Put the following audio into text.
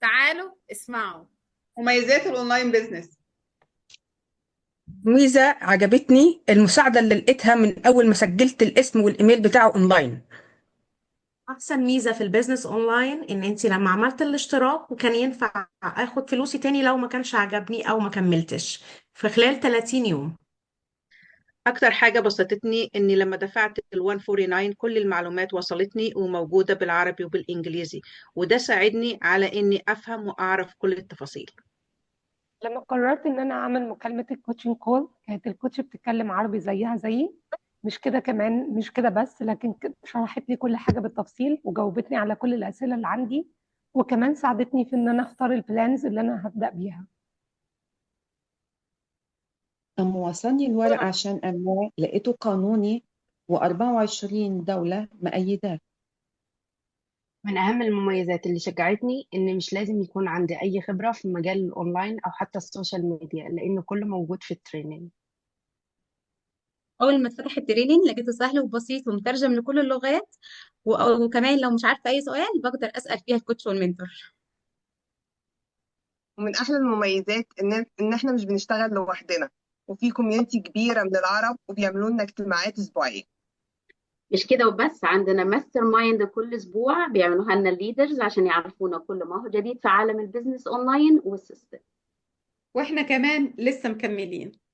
تعالوا اسمعوا. مميزات الاونلاين بيزنس. ميزة عجبتني المساعدة اللي لقيتها من أول ما سجلت الاسم والإيميل بتاعه أونلاين. احسن ميزة في البيزنس اونلاين ان انت لما عملت الاشتراك وكان ينفع اخد فلوسي تاني لو ما كانش عجبني او ما كملتش في خلال 30 يوم. أكتر حاجة بسطتني إني لما دفعت ال 149 كل المعلومات وصلتني وموجودة بالعربي وبالإنجليزي، وده ساعدني على إني أفهم وأعرف كل التفاصيل. لما قررت ان انا اعمل مكالمة الكوتشنج كول كانت الكوتش بتتكلم عربي زيها زيي. مش كده كمان، مش كده بس، لكن شرحت لي كل حاجة بالتفصيل وجاوبتني على كل الأسئلة اللي عندي، وكمان ساعدتني في ان انا اختار البلانز اللي انا هبدأ بيها. لما وصلني الورق عشان أملاه لقيته قانوني و24 دولة مأيداه. من أهم المميزات اللي شجعتني إن مش لازم يكون عندي أي خبرة في مجال الأونلاين أو حتى السوشيال ميديا، لأنه كله موجود في التريننج. اول ما اتفتح التريننج لقيته سهل وبسيط ومترجم لكل اللغات. وكمان لو مش عارفه اي سؤال بقدر اسال فيها الكوتش والمنتور. ومن احلى المميزات ان احنا مش بنشتغل لوحدنا، وفي كوميونتي كبيره من العرب وبيعملوا لنا اجتماعات اسبوعيه. مش كده وبس، عندنا ماستر مايند كل اسبوع بيعملوها لنا الليدرز عشان يعرفونا كل ما هو جديد في عالم البيزنس اونلاين والسيستم. واحنا كمان لسه مكملين.